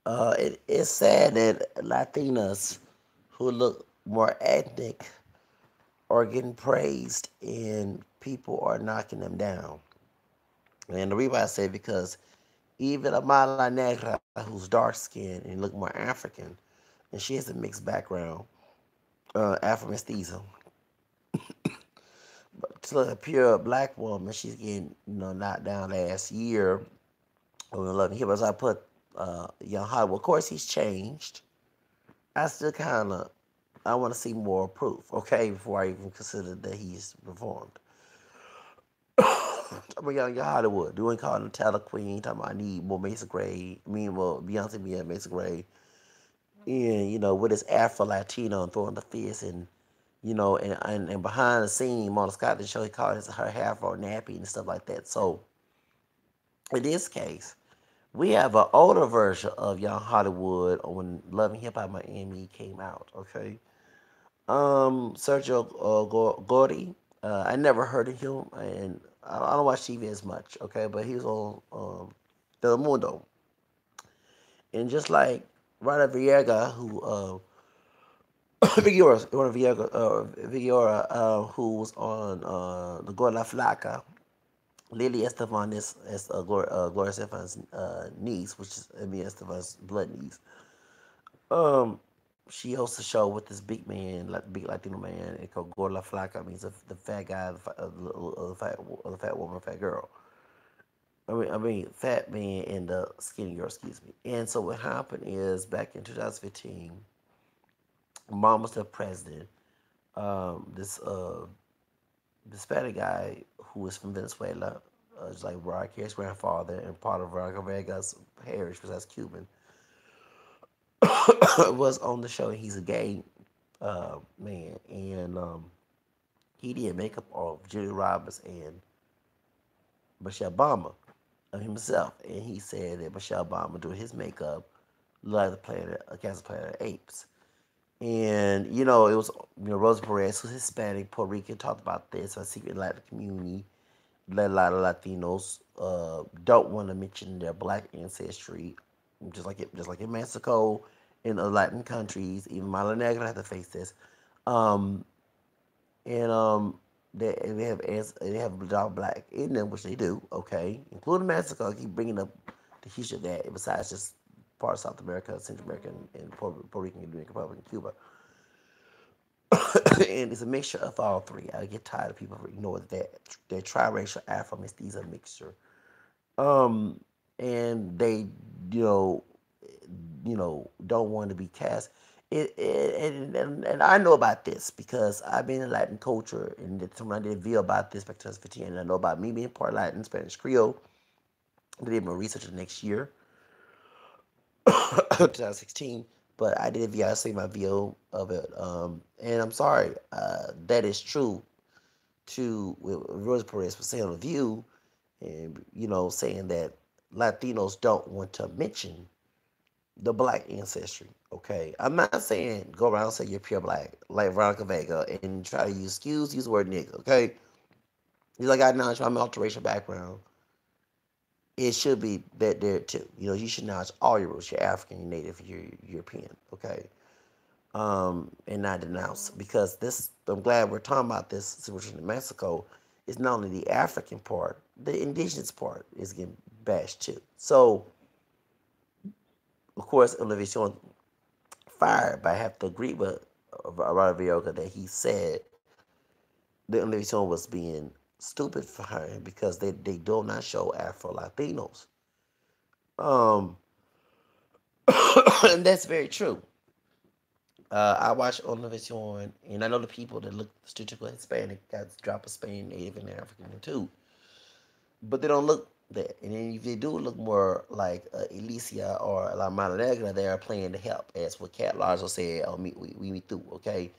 It's sad that Latinas who look more ethnic are getting praised and people are knocking them down. And the reason I say because even a Mala Negra who's dark skinned and look more African, and she has a mixed background, Afro mestizo, but to a pure black woman, she's getting knocked down last year. On 11 here, as I put Young Hollywood. Of course, he's changed. I still kind of I want to see more proof, okay, before I even consider that he's reformed. I'm a young Hollywood. Doing calling the Taylor Queen. Talking about I need more Mason Gray. I mean, well, Beyonce being Mason Gray. And, with his Afro Latino and throwing the fist and, and behind the scene, Mona Scott, the show, he called her Afro nappy and stuff like that. So, in this case, we have an older version of Young Hollywood when Love and Hip Hop Miami came out, okay? Sergio Goyri. I never heard of him, and I don't watch TV as much, okay? But he was on Telemundo, and just like Rada Viega, who Viguera, who was on the Gorda Flaca. Lily Estevan is Gloria Estefan's niece, which is Amy Estefan's blood niece. Um, she hosts a show with this big man, like big Latino man, it called Gorda Flaca, means the fat guy, the fat woman, the fat girl. Fat man and the skinny girl, excuse me. And so what happened is back in 2015, mom was the president. This Hispanic guy who was from Venezuela, it's like Rodriguez's grandfather and part of Veronica Vega's heritage, because that's Cuban, was on the show. He's a gay man, and he did makeup of Julia Roberts and Michelle Obama of himself, and he said that Michelle Obama doing his makeup like the planet, a Cancer Planet of Apes. And it was Rosa Perez, who's Hispanic, Puerto Rican, talked about this. A secret Latin community, a lot of Latinos don't want to mention their black ancestry, just like in Mexico, in other Latin countries. Even Mala Negra have to face this. Um, and they have black in them, which they do, okay, including Mexico. I keep bringing up the history of that. Besides just part of South America, Central America, and Puerto Rican, Dominican Republic, and Cuba, and it's a mixture of all three. I get tired of people ignoring that triracial Afro mestizo mixture. Um, and they, you know, don't want to be cast. And I know about this because I've been in Latin culture, and when I did a video about this back in 2015, and I know about me being part Latin, Spanish, Creole. I did my research the next year, 2016. But I did a video. I see my video of it, and I'm sorry, that is true. To what Rosa Perez was saying on the View, and saying that Latinos don't want to mention the black ancestry. Okay, I'm not saying go around and say you're pure black like Veronica Vega and try to use the word nigga. Okay, because I got knowledge from my multiracial background. It should be that there too. You should acknowledge all your roots. You're African, you're Native, you're European. Okay, and not denounce, because this. I'm glad we're talking about this situation in Mexico. It's not only the African part, the indigenous part is getting bashed too. So, of course, Olivia fired, but I have to agree with Robert Vioca that he said that Olivia was being stupid for her because they do not show Afro Latinos. Um, and that's very true. I watch Univision, and I know the people that look stereotypical Hispanic got a drop of Spain, Native, and African too, but they don't look that. And then if they do look more like Alicia or La Mala Negra, they are playing to help, as what Cat Larzo said on Me Too, okay,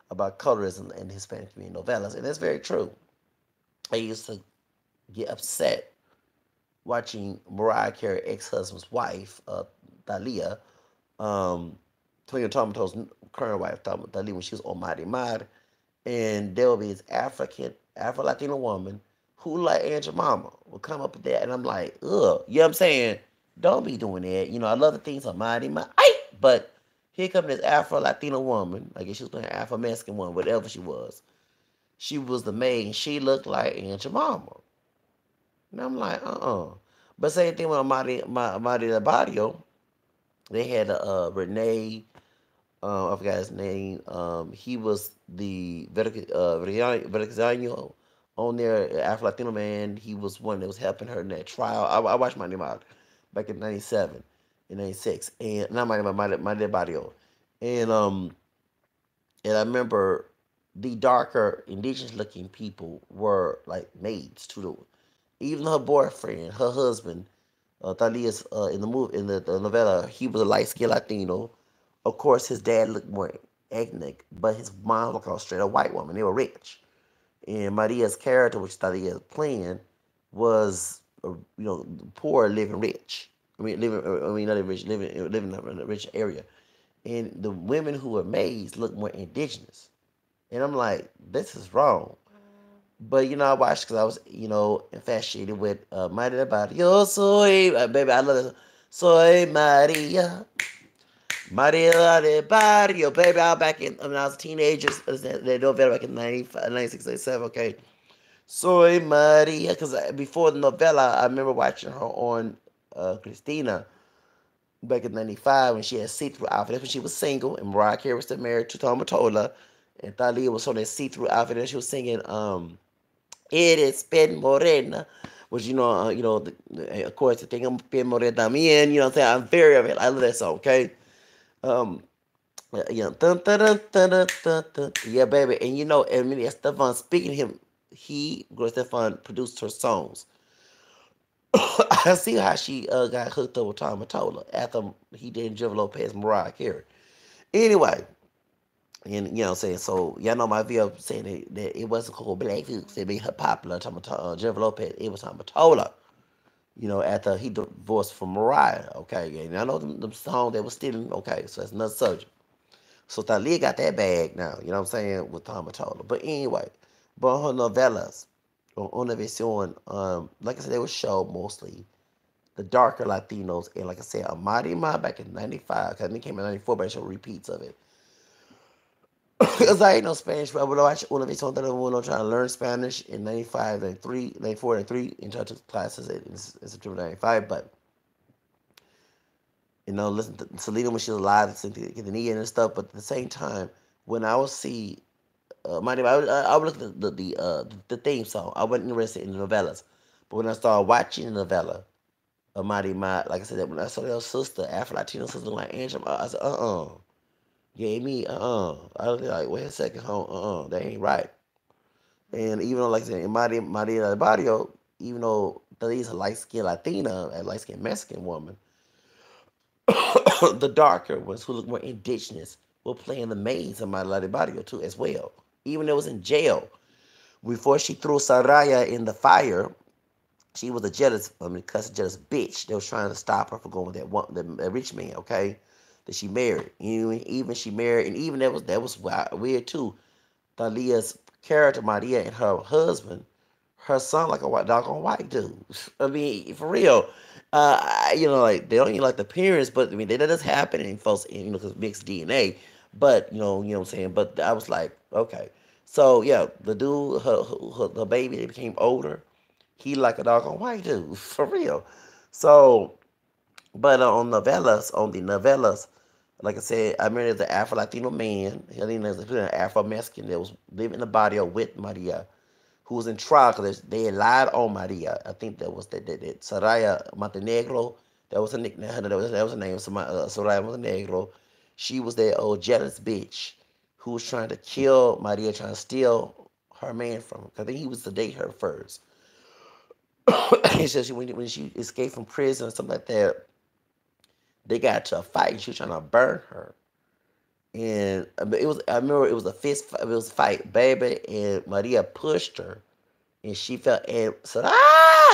about colorism and Hispanic community novellas, and that's very true. I used to get upset watching Mariah Carey ex-husband's wife, Thalia, um, Tonya Tomato's current wife, Thalia, when she was on Mighty Mod, and there will be this Afro Latino woman who like Aunt Jemima will come up with that, and I'm like, ugh, you know what I'm saying? Don't be doing that. I love the things of mighty my but here come this Afro Latina woman. I guess she was playing Afro Mexican woman, whatever she was. She was the maid and she looked like Aunt Jemima. And I'm like, But same thing with Amadi Barrio. They had Renee, I forgot his name. He was the Vergano on there, Afro Latino man. He was one that was helping her in that trial. I watched my name out back in '97, in '96, and not my dead Barrio, and and I remember the darker indigenous looking people were like maids to the even her boyfriend, her husband, Thalia's in the movie in the novella, he was a light skinned Latino. Of course, his dad looked more ethnic, but his mom looked like a straight up white woman. They were rich, and Maria's character, which Thalia playing, was poor living rich. Not living rich, living in a rich area. And the women who were maids looked more indigenous. And I'm like, this is wrong. But I watched because I was infatuated with Maria Barrio. Soy, baby, I love this. Soy Maria, Maria de Barrio, baby. I was back in when I was teenagers. They novella back in 95, 96, 97. Okay, Soy Maria. Because before the novella, I remember watching her on Christina back in '95 when she had see-through outfit. That's when she was single, and Mariah Carey was still married to Tom Mottola, and Thalia was on that see-through outfit, and she was singing Eres pen morena, which of course the thing I'm pen morena también. You know what I'm saying? I'm very of it. I love that song. Okay, um, dun, dun, dun, dun, dun, dun, dun. Yeah, baby, and and Stefan speaking to him, Gloria Stefan produced her songs. I see how she got hooked up with Tom Mottola after he did Jennifer Lopez, Mariah Carey. Anyway, and what I'm saying, so y'all know my video saying that it wasn't called Black Folks that made her popular. Jennifer Lopez, it was Tom Mottola. After he divorced from Mariah. Okay, and I know them songs that was stealing. Okay, so that's another subject. So Thalia got that bag now. You know what I'm saying with Tom Mottola. But anyway, but her novellas on Univision, like I said, they were show mostly the darker Latinos, and like I said, Amadi Ma back in '95, because I think it came in '94, but I showed repeats of it. Because I ain't no Spanish, but I would watch Univision that I was trying to learn Spanish in '95, '93, '94, '93, and I took classes in September '95. But listen to Selena when she was alive, listen to Quintanilla and stuff. But at the same time, when I would see I would look at the theme song. I wasn't interested in the novellas, but when I started watching the novella, Mighty Ma, like I said, that when I saw that sister, Afro Latino sister like Angela, I said, yeah, me, I was like, wait a second, that ain't right. And even though, like I said, in Maria del Barrio, even though Thalia's a light skinned Latina, a light skinned Mexican woman, the darker ones who look more indigenous were playing the maids in Maria del Barrio too, as well. Even though it was in jail. Before she threw Saraya in the fire, she was a cussing jealous bitch that was trying to stop her from going with that rich man, okay? That she married. Even she married, and even that was weird too. Thalia's character, Maria, and her husband, her son like a doggone white dude. I mean, for real. Like they don't even like the parents, but I mean that does happen in folks, because mixed DNA. But what I'm saying. But I was like, okay. So yeah, the dude, her baby, they became older. He like a doggone white dude, for real. So, but on the novellas, like I said, I remember there's an Afro Latino man. I think there's an Afro Mexican that was living in the body with Maria, who was in trial because they had lied on Maria. I think that was that Soraya Montenegro. That was a nickname. That was her name. Soraya Montenegro. She was that old jealous bitch who was trying to kill Maria, trying to steal her man from her. I think he was to date her first. He said when she escaped from prison or something like that, they got to a fight and she was trying to burn her. And I remember it was a fist fight, it was a fight, baby, and Maria pushed her and she felt and said,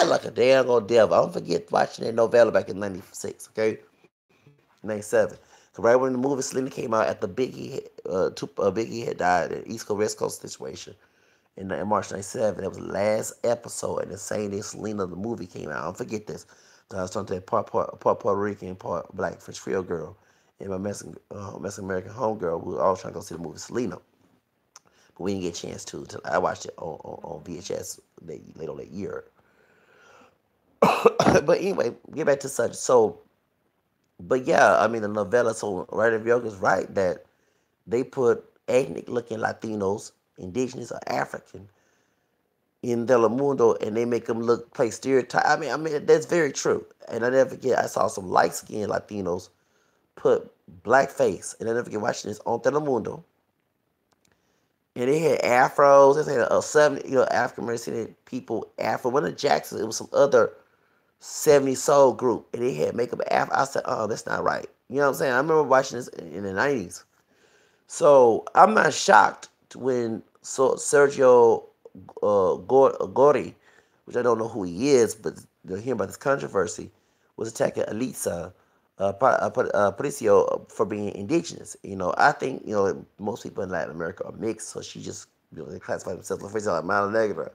like a damn old devil. I don't forget watching that novella back in '96, okay? '97. So right when the movie Selena came out after Biggie had died, the East Coast West Coast situation. In March '97. That was the last episode, and the same day Selena the movie came out. I don't forget this. I was talking to that part Puerto Rican, part black French Creole girl, and my Mexican American homegirl. We were all trying to go see the movie Selena, but we didn't get a chance to. Till I watched it on VHS later on that year. But anyway, get back to such. So, but yeah, I mean the novella. So right, if Yoga's right that they put ethnic looking Latinos, indigenous or African in Telemundo, and they make them look play stereotype. I mean that's very true. And I never forget, I saw some light skinned Latinos put blackface, and I never forget watching this on Telemundo. And they had afros. They had a 70, African American people afro. One of Jackson, it was some other 70 soul group, and they had makeup afro. I said, oh, that's not right. You know what I'm saying? I remember watching this in the 90s. So I'm not shocked when Sergio Goyri, which I don't know who he is, but hearing about this controversy, was attacking Elisa Patricio for being indigenous. I think most people in Latin America are mixed, so she just they classify themselves. For example, like Mala Negra,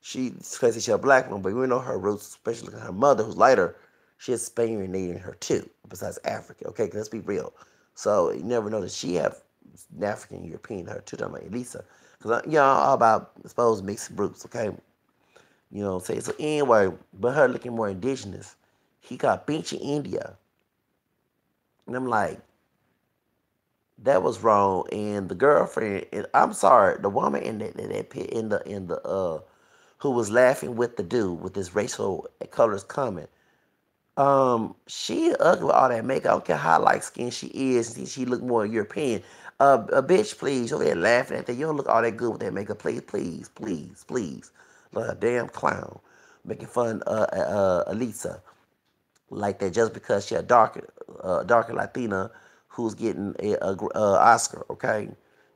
she claims she's a black woman, but we know her roots, especially her mother, who's lighter. She has Spaniard in her too, besides African. Okay, let's be real. So you never know that she have African European in her too. Talking about Elisa, because all about I suppose mixed groups. Okay, what I'm saying. So anyway, but her looking more indigenous. He got beach in India, and I'm like, that was wrong. And the girlfriend, and I'm sorry, the woman in that pit in the who was laughing with the dude with this racial colors comment. She ugly with all that makeup. I don't care how light skinned she is. She look more European. A bitch, please. You're there laughing at that. You don't look all that good with that makeup. Please, please, please, please. Like a damn clown. Making fun of Elisa like that just because she a darker Latina who's getting a Oscar, okay?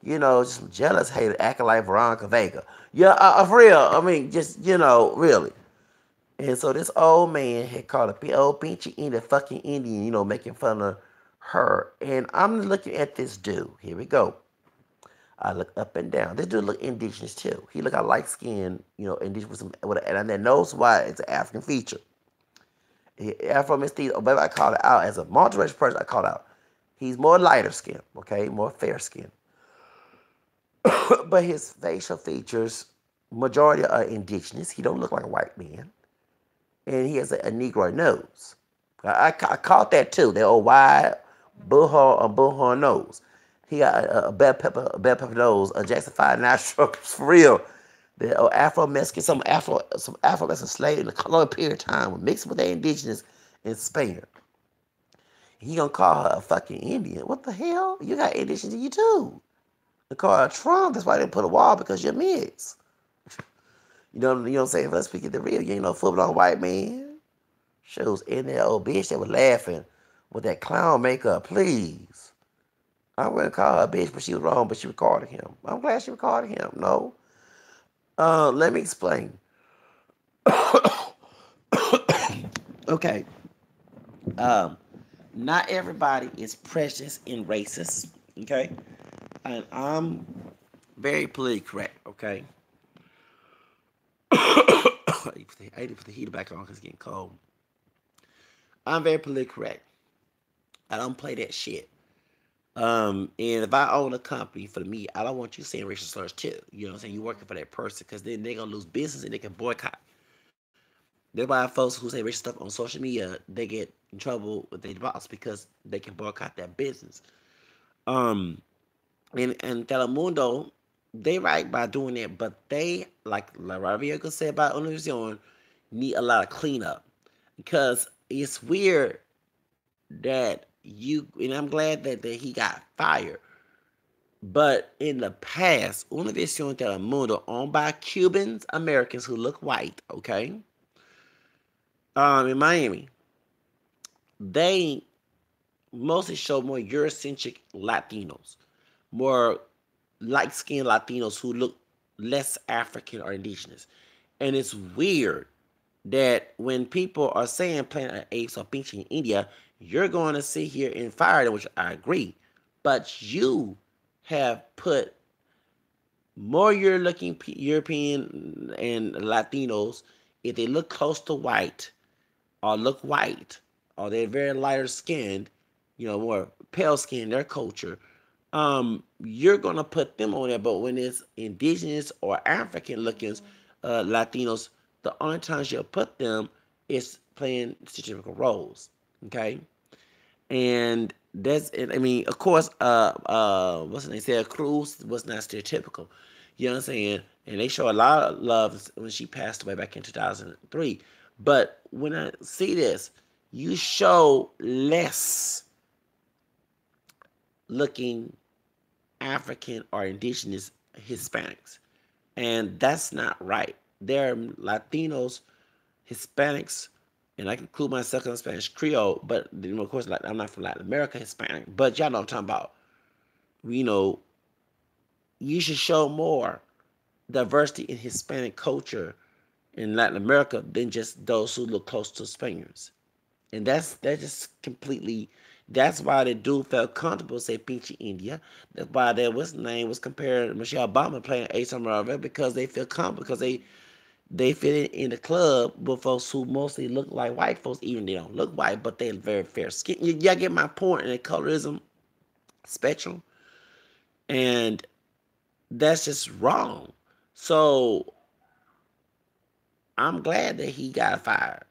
Just jealous hater acting like Veronica Vega. Yeah, for real. I mean, just really. And so this old man had called a old pinchy Indian, fucking Indian, making fun of her. And I'm looking at this dude. Here we go. I look up and down. This dude look indigenous too. He look like light skin, indigenous and I knows why it's an African feature. Afro mestizo, but I call it out as a multiracial person. I call it out. He's more lighter skin, okay, more fair skin, but his facial features, majority are indigenous. He don't look like a white man, and he has a Negro nose. I caught that too. That old wide bullhorn nose. He got a bell pepper nose, a Jackson 5 natural for real. The Afro Mexican, some Afro Mexican slave in a long period of time, mixed with the indigenous in Spain. He gonna call her a fucking Indian. What the hell? You got indigenous in you too. They call her Trump. That's why they put a wall because you're mixed. You know what I'm saying? Let's speak it the real. You ain't no football white man. Shows in that old bitch that was laughing with that clown makeup. Please. I wouldn't call her a bitch, but she was wrong. But she recorded him. I'm glad she recorded him. No. Let me explain. Okay. Um, Not everybody is precious and racist. Okay. And I'm very politically correct. Okay. I need to put the heater back on because it's getting cold. I'm very politically correct. I don't play that shit. And if I own a company for me, I don't want you saying racial slurs too. You know what I'm saying? You're working for that person because then they're gonna lose business and they can boycott. That's why folks who say racist stuff on social media they get in trouble with their boss because they can boycott that business. Um, and Telemundo, they right by doing that, but they like Ravier said about Univision need a lot of cleanup because it's weird that and I'm glad that he got fired. But in the past, Univision Telemundo, owned by Cubans, Americans who look white, okay, in Miami, they mostly show more Eurocentric Latinos, more light skinned Latinos who look less African or indigenous. And it's weird that when people are saying Planet Apes or Pinch in India, you're going to sit here and fire them, which I agree. But you have put more European and Latinos, if they look close to white, or look white, or they're very lighter skinned, more pale skin, their culture, you're gonna put them on there. But when it's indigenous or African looking Latinos, the only times you'll put them is playing stereotypical roles. Okay, and that's it. I mean, of course, what's the name? Sarah Cruz was not stereotypical. You know what I'm saying? And they show a lot of love when she passed away back in 2003. But when I see this, you show less looking African or indigenous Hispanics. And that's not right. There are Latinos, Hispanics, and I can include myself in Spanish Creole, but of course, like, I'm not from Latin America Hispanic, but y'all know what I'm talking about. You know, you should show more diversity in Hispanic culture in Latin America than just those who look close to Spaniards. And that's just completely. That's why the dude felt comfortable say Pinchy India. That's why that what's name was compared to Michelle Obama playing A Summer because they feel comfortable because they fit in the club with folks who mostly look like white folks, even they don't look white, but they're very fair skin. Y'all get my point in the colorism spectrum, and that's just wrong. So I'm glad that he got fired.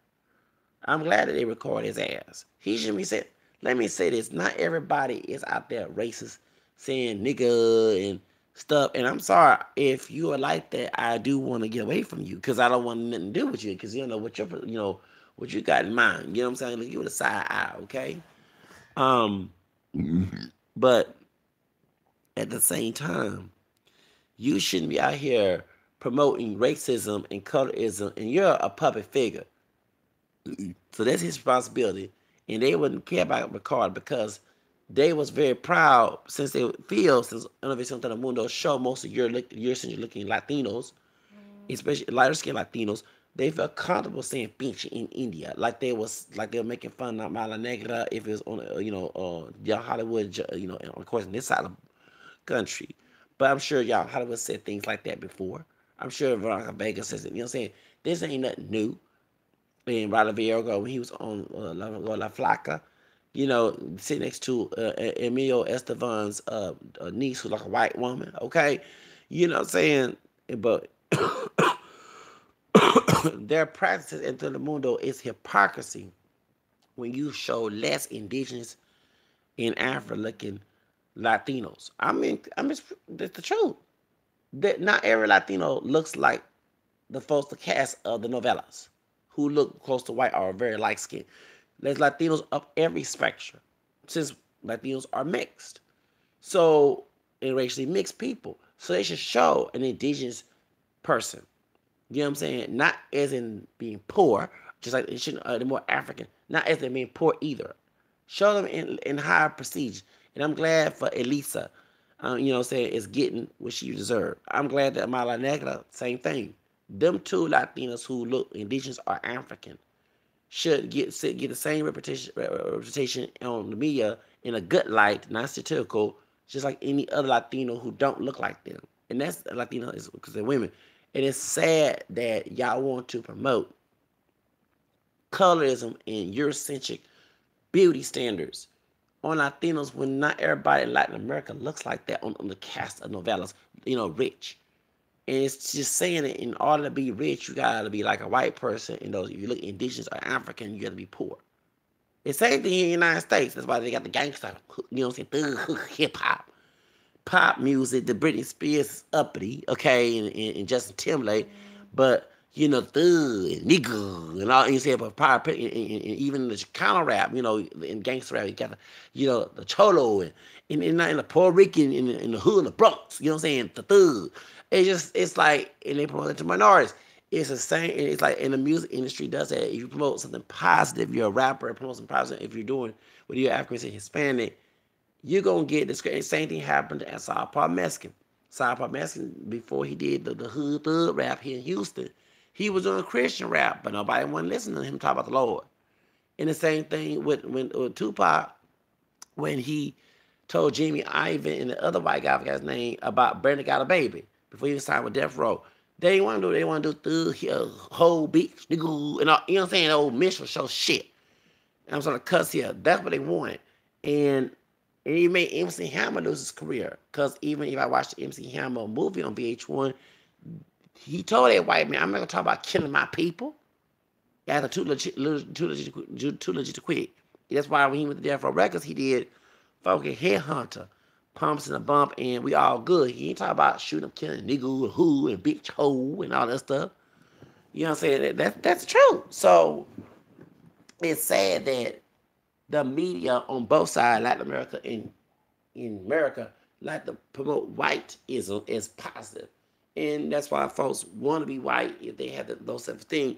I'm glad that they recorded his ass. He shouldn't be said. Let me say this: not everybody is out there racist, saying nigga and stuff. And I'm sorry if you are like that. I do want to get away from you because I don't want nothing to do with you because you don't know what you got in mind. You know what I'm saying? Look, you with a side eye, okay? Um, but at the same time, you shouldn't be out here promoting racism and colorism, and you're a public figure. So that's his responsibility. And they wouldn't care about Ricardo because they was very proud since they feel since Innovación Telemundo show most of your century looking Latinos, especially lighter skinned Latinos, they felt comfortable saying pinche in India. Like they were making fun of Mala Negra if it was on y'all Hollywood, of course in this side of the country. But I'm sure y'all Hollywood said things like that before. I'm sure Veronica Vega says it. You know what I'm saying? This ain't nothing new. And Roddy Villero when he was on La Flaca, sitting next to Emilio Estevan's niece, who's like a white woman, okay? You know what I'm saying? But their practices in Telemundo is hypocrisy when you show less indigenous and Afro-looking Latinos. That's the truth. That not every Latino looks like the folks, the cast of the novellas, who look close to white or very light skinned. There's Latinos of every spectrum, since Latinos are mixed. So, and racially mixed people. So they should show an indigenous person. You know what I'm saying? Not as in being poor, just like it shouldn't, they're more African. Not as in being poor either. Show them in higher prestige. And I'm glad for Elisa, saying, is getting what she deserved. I'm glad that Mala Negra, same thing. Them two Latinos who look indigenous or African should get the same reputation on the media in a good light, not satirical, just like any other Latino who don't look like them. And that's Latino is because they're women. And it's sad that y'all want to promote colorism and Eurocentric beauty standards on Latinos when not everybody in Latin America looks like that on the cast of novellas, rich. And it's just saying that in order to be rich, you gotta be like a white person. And those, if you look indigenous or African, you gotta be poor. The same thing in the United States. That's why they got the gangster, hip hop, pop music. The Britney Spears is uppity, okay, and Justin Timberlake, but thug and nigga and all you say about power, and even the Chicano rap, in gangster rap, you got the cholo and the Puerto Rican in the hood, the Bronx, you know what I'm saying, the thug. It's like, and they promote it to minorities. It's the same. It's like in the music industry does that. If you promote something positive, you're a rapper. Promote something positive. If you're doing whether you're African or Hispanic, you're gonna get the same thing happened to Paul Meskin. Paul Meskin, before he did the hood thug rap here in Houston, he was doing Christian rap, but nobody wanted to listen to him talk about the Lord. And the same thing with Tupac when he told Jimmy Ivan and the other white guy, I forgot his name, about Brandon got a baby before he was signed with Death Row. They ain't want to do. They want to do the whole beach, nigga, and all, you know what I'm saying? The old minstrel show shit. And I'm gonna cuss here. That's what they wanted, and it made MC Hammer lose his career. Cause even if I watched the MC Hammer movie on VH1, he told that white man, "I'm not gonna talk about killing my people. Y'all are too legit to quit." That's why when he went to Death Row Records, he did fucking Headhunter, Pumps and a Bump, and We All Good. He ain't talking about shooting up, killing nigga, and who, and bitch, hoe, and all that stuff. You know what I'm saying? That's true. So it's sad that the media on both sides, Latin America and in America, like to promote whiteism as positive. And that's why folks want to be white if they have those type of thing,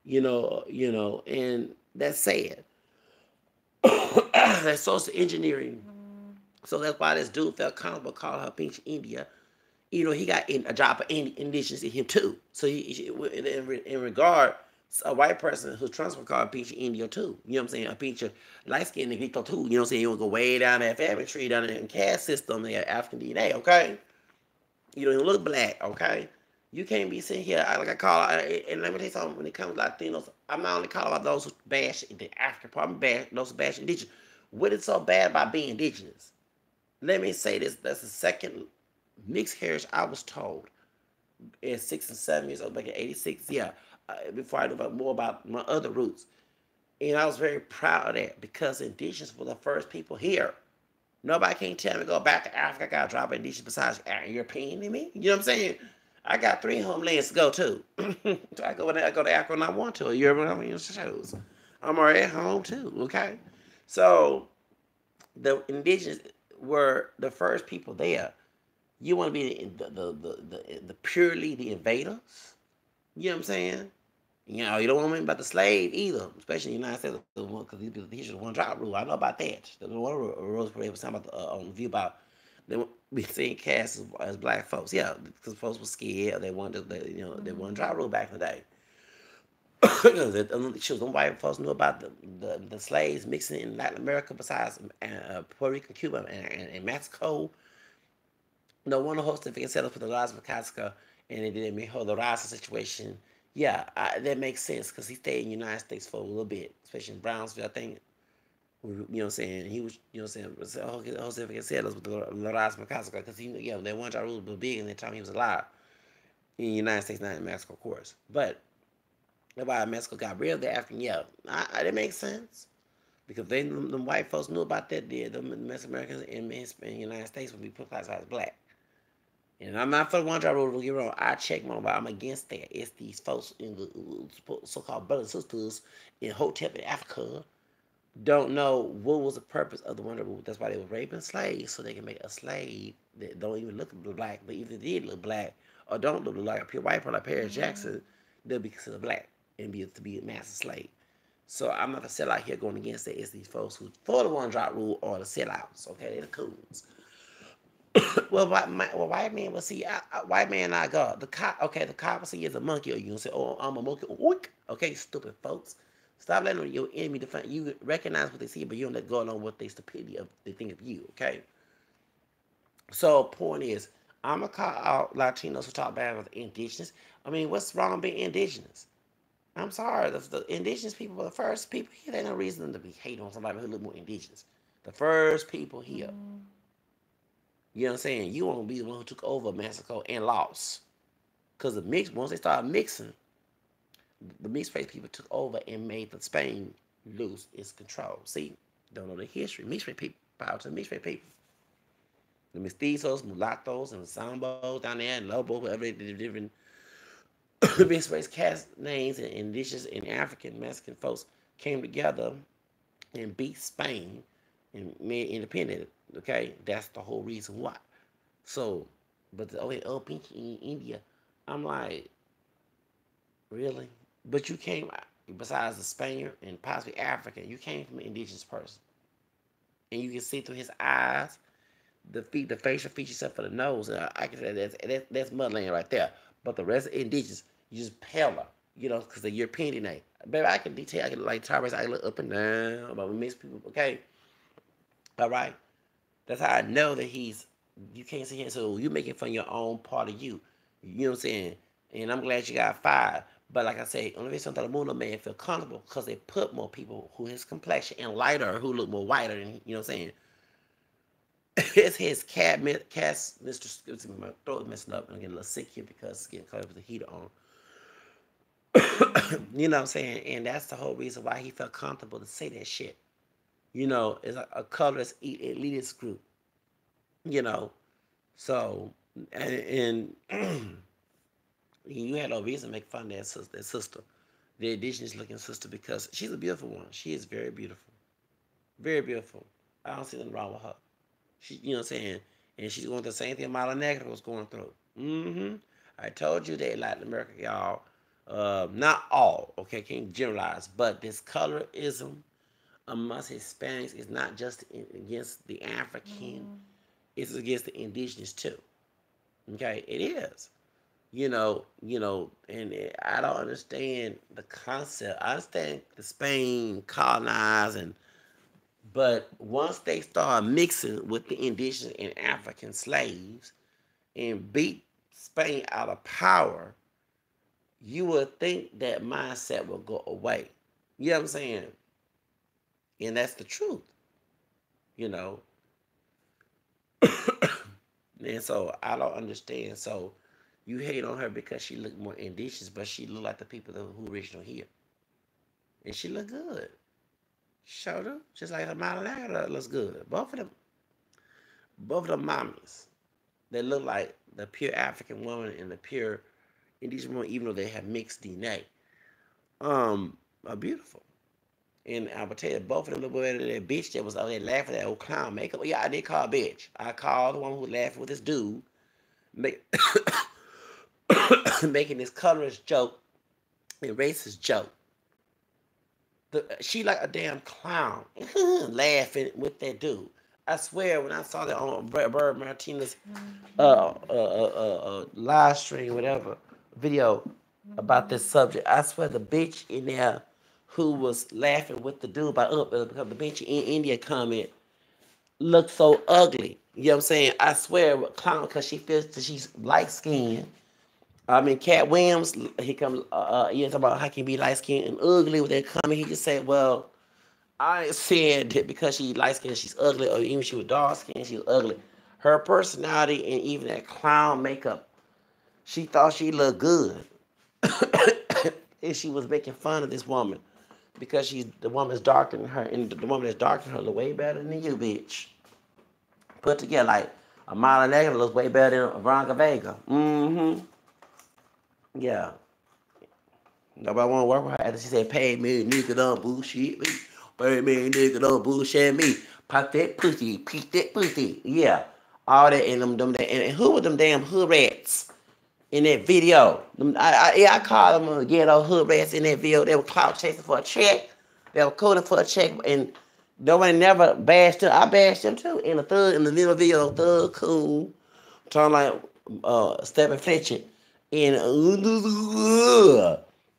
and that's sad. That's social engineering. So that's why this dude felt comfortable calling her Pinch India. He got a job of indigenous in him too. So in regard, a white person who's transfer called Pinch India too. You know what I'm saying? A Pinch light skinned Negrito too. You know what I'm saying? You want to go way down that family tree, down in the caste system, they have African DNA, okay? You don't even look black, okay? You can't be sitting here like I call and let me tell you something. When it comes to Latinos, I'm not only calling about those who bash the African part, I'm those who bash indigenous. What is so bad about being indigenous? Let me say this. That's the second mixed heritage I was told at 6 and 7 years old, back in '86. Yeah, before I knew more about my other roots, and I was very proud of that because indigenous were the first people here. Nobody can tell me to go back to Africa. I got to drop indigenous besides European than me. You know what I'm saying? I got 3 homelands to go to. So I go to Africa when I want to. Europe when I want to shows. I'm already at home too. Okay, so the indigenous were the first people there. You want to be the purely the invaders. You know what I'm saying? You don't want to be about the slave either, especially in the United States, because these people teach the one drop rule. I know about that. The one Rose Parade was talking about on the view about they be seeing cast as black folks. Yeah, because folks were scared. They wanted they one drop rule back in the day. Them white folks knew about the slaves mixing in Latin America besides Puerto Rico, Cuba, and Mexico. No one host if it can set up for the Raza Vakatska and it didn't make her the Raza situation. Yeah, that makes sense because he stayed in the United States for a little bit, especially in Brownsville. I think, you know what I'm saying? He was, you know what I'm saying? Jose if it can set us with the Raza Vakatska because that one job was big in the time he was alive in the United States, not in Mexico, of course. But that's why Mexico got rid of the African. Yeah, that makes sense. Because them white folks knew about that, the Mexican Americans in the United States would be put classified as black. And I'm not for the one drop rule, don't get wrong. I check my, but I'm against that. It's these folks in the so-called brothers and sisters in Hotep in Africa don't know what was the purpose of the one drop rule. That's why they were raping slaves, so they can make a slave that don't even look black, but even if they did look black or don't look like a pure white person like Paris Jackson, they'll be considered black and be to be a master slave. So I'm not a sellout here going against that. It's these folks who for the one drop rule or the sellouts. Okay, they're the coons. Well, white man will see. White man not God. The cop. Okay, the cop will see you as a monkey, or you gonna say, "Oh, I'm a monkey." Oink. Okay, stupid folks. Stop letting your enemy define you. Recognize what they see, but you don't let go along with their stupidity of they think of you. Okay. So point is, I'm gonna call out Latinos who talk bad about indigenous. I mean, what's wrong with being indigenous? I'm sorry, the indigenous people were the first people here. There's no reason to be hating on somebody who look more indigenous. The first people here. You know what I'm saying? You won't be the one who took over Mexico and lost. Because once they started mixing, the mixed race people took over and made the Spain lose its control. See, don't know the history. Mixed race people, power to the mixed race people. The mestizos, mulattoes, and zambos down there, and lobos, whatever the different mixed race cast names and indigenous and African Mexican folks came together and beat Spain and made independent. Okay, that's the whole reason why. So, but the pinky in India, I'm like, really? But you came, besides the Spaniard and possibly African, you came from an indigenous person, and you can see through his eyes, the facial features except for the nose. And I can say that's motherland right there. But the rest of indigenous, you just paler, because the European DNA. Baby, I can detail. I can like Tyrese. I can look up and down. But we mix people. Okay, all right. That's how I know that you can't see him. So you making fun of your own part of you. You know what I'm saying? And I'm glad you got fired. But like I say, only reason Telemundo made it feel comfortable because they put more people who his complexion and lighter, who look more whiter than, you know what I'm saying? It's his cast, Mr. Excuse me, my throat is messing up and I'm getting a little sick here because it's getting covered with the heater on. You know what I'm saying? And that's the whole reason why he felt comfortable to say that shit. You know, it's a colorless elitist group. You know, so and you had no reason to make fun of that sister, the indigenous looking sister, because she's a beautiful one. She is very beautiful, very beautiful. I don't see nothing wrong with her. She, you know what I'm saying, and she's going through the same thing Mala Negra was going through. I told you that Latin America, y'all, not all, okay, can't generalize, but this colorism amongst Hispanics is not just against the African, it's against the indigenous too. Okay, it is. And I don't understand the concept. I understand the Spain colonizing, but once they start mixing with the indigenous and African slaves and beat Spain out of power, you would think that mindset will go away. You know what I'm saying? And that's the truth, you know. And so I don't understand. So you hate on her because she looked more indigenous, but she looked like the people who original here. And she looked good. Showed her. Just like her mama looks good. Both of them mommies. They look like the pure African woman and the pure indigenous woman, even though they have mixed DNA. Are beautiful. And I would tell you, both of them look better than that bitch that was out there laughing at that old clown makeup. Yeah, I did call a bitch. I called the one who was laughing with this dude, make, making this colorist joke and racist joke. She like a damn clown, laughing with that dude. I swear, when I saw that on Bird Martinez live stream, whatever, video about this subject, I swear the bitch in there who was laughing with the dude by because the bitch in India comment looked so ugly. You know what I'm saying? I swear, clown, because she feels that she's light skinned. I mean, Cat Williams, he come, you talking about how can be light skinned and ugly with that comment. He just said, well, I ain't saying that because she light skinned, she's ugly, or even she was dark skinned, she was ugly. Her personality and even that clown makeup, she thought she looked good. And she was making fun of this woman because the woman's darker than her, and the woman that's darker than her look way better than you, bitch. Put together like a Mile Negative looks way better than Veronica Vega. Yeah. Nobody want to work with her after she said, pay me, nigga, don't bullshit me. Pay me, nigga, don't bullshit me. Pop that pussy, pick that pussy. Yeah. All that and and who were them damn hood rats in that video? I called them ghetto hood rats in that video. They were clout chasing for a check. They were coding for a check, and nobody never bashed them. I bashed them too. In the little video, Thug Cool, talking like Stephen Fletcher, and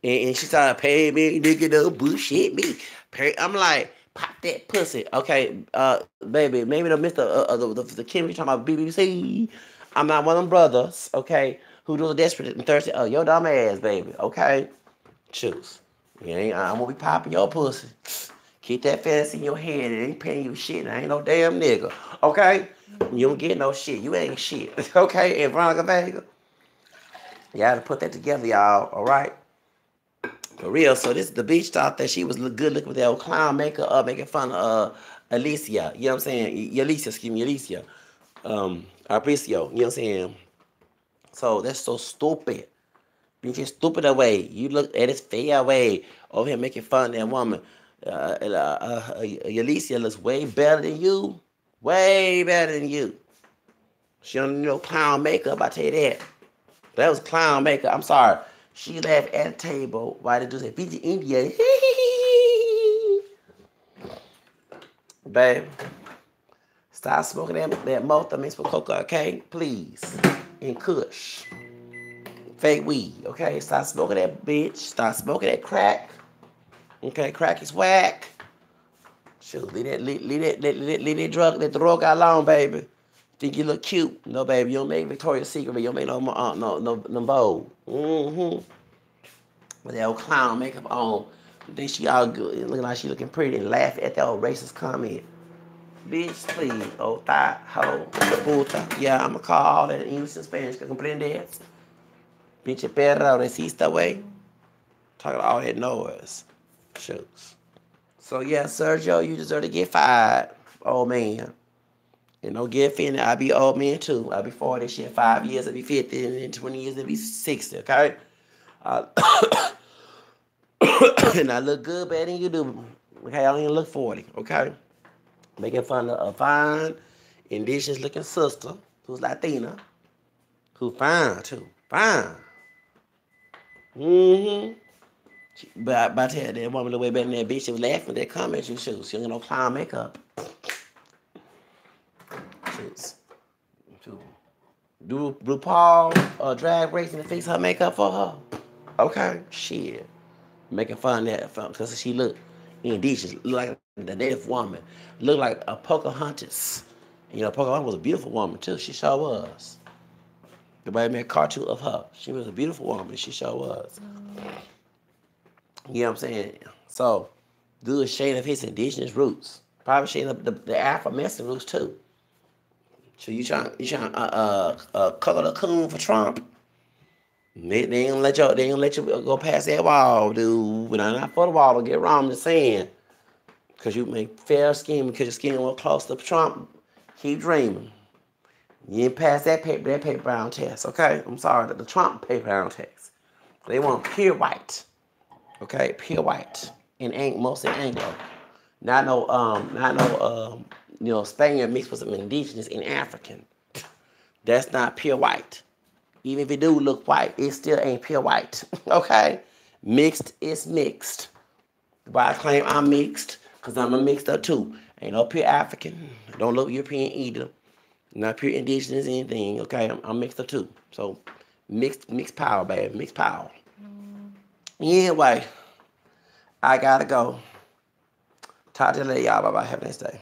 and she started paying me, nigga, don't bullshit me. I'm like, pop that pussy, okay, baby. Maybe the Kim you talking about BBC. I'm not one of them brothers, okay, who do the desperate and thirsty. Oh, your dumb ass, baby, okay. Choose. I'm gonna be popping your pussy. Keep that fantasy in your head. It ain't paying you shit. I ain't no damn nigga. Okay? You don't get no shit. You ain't shit. Okay? And Veronica Vega. You gotta put that together, y'all. Alright? For real. So this the bitch thought that she was good looking with that old clown makeup, making fun of Alicia. You know what I'm saying? Alicia, excuse me, Alicia. Aparicio. You know what I'm saying? So that's so stupid. Being just stupid away. You look at his fair way over here making fun of that woman. Alicia looks way better than you. Way better than you. She don't need no clown makeup, I tell you that. That was clown makeup. I'm sorry. She laughed at the table while they do say, Fiji India. Babe, stop smoking that Malta mixed with coca, okay? Please. And Kush. Fake weed, okay? Stop smoking that bitch. Stop smoking that crack. Okay, crack is whack. Shoot, leave that drug alone, baby. Think you look cute? No, baby, you don't make Victoria's Secret, but you don't make no bold. Mm-hmm. With that old clown makeup on, then she all good, looking like she looking pretty, and laugh at that old racist comment. Bitch, please, old thigh, hoe, puta. Yeah, I'ma call all that in English and Spanish. Que comprendes? Pinche perra, resista, way. Talking all that noise. Shucks. So yeah, Sergio, you deserve to get fired, old man. And don't get offended. I'll be old man too. I'll be 40 shit. 5 years, I'll be 50, and in 20 years, I'll be 60, okay? Uh, and I look good better than you do. Okay, I don't even look 40, okay? Making fun of a fine, indigenous looking sister who's Latina, who fine too. Fine. Mm-hmm. But I tell you, that woman look way better than that bitch. She was laughing at that comment you shoot. She don't get no clown makeup. Shoots. Do RuPaul drag racing to fix her makeup for her? Okay, shit. Making fun of that because she look indigenous, look like the native woman, look like a Pocahontas. You know, Pocahontas was a beautiful woman too. She sure was. Everybody made a cartoon of her. She was a beautiful woman. She sure was. You know what I'm saying? So, do a shade of his indigenous roots. Probably shade of the Afro-Mexican roots too. So you trying color the coon for Trump? They ain't gonna let you go past that wall, dude. But I'm not for the wall. Don't get wrong. I'm just saying, because you make fair skin because your skin was close to Trump. Keep dreaming. You didn't pass that paper brown test, okay? I'm sorry, the Trump paper brown test. They want pure white, okay? Pure white, and ain't mostly Anglo. Not no Spaniard mixed with some indigenous and African. That's not pure white. Even if it do look white, it still ain't pure white, okay? Mixed is mixed. Why I claim I'm mixed? Because I'm a mixed up too. Ain't no pure African. Don't look European either. Not pure indigenous anything, okay? I'm mixed up too. So, mixed power, baby. Mixed power. Anyway, I gotta go. Talk to you later, y'all. Bye-bye. Have a nice day.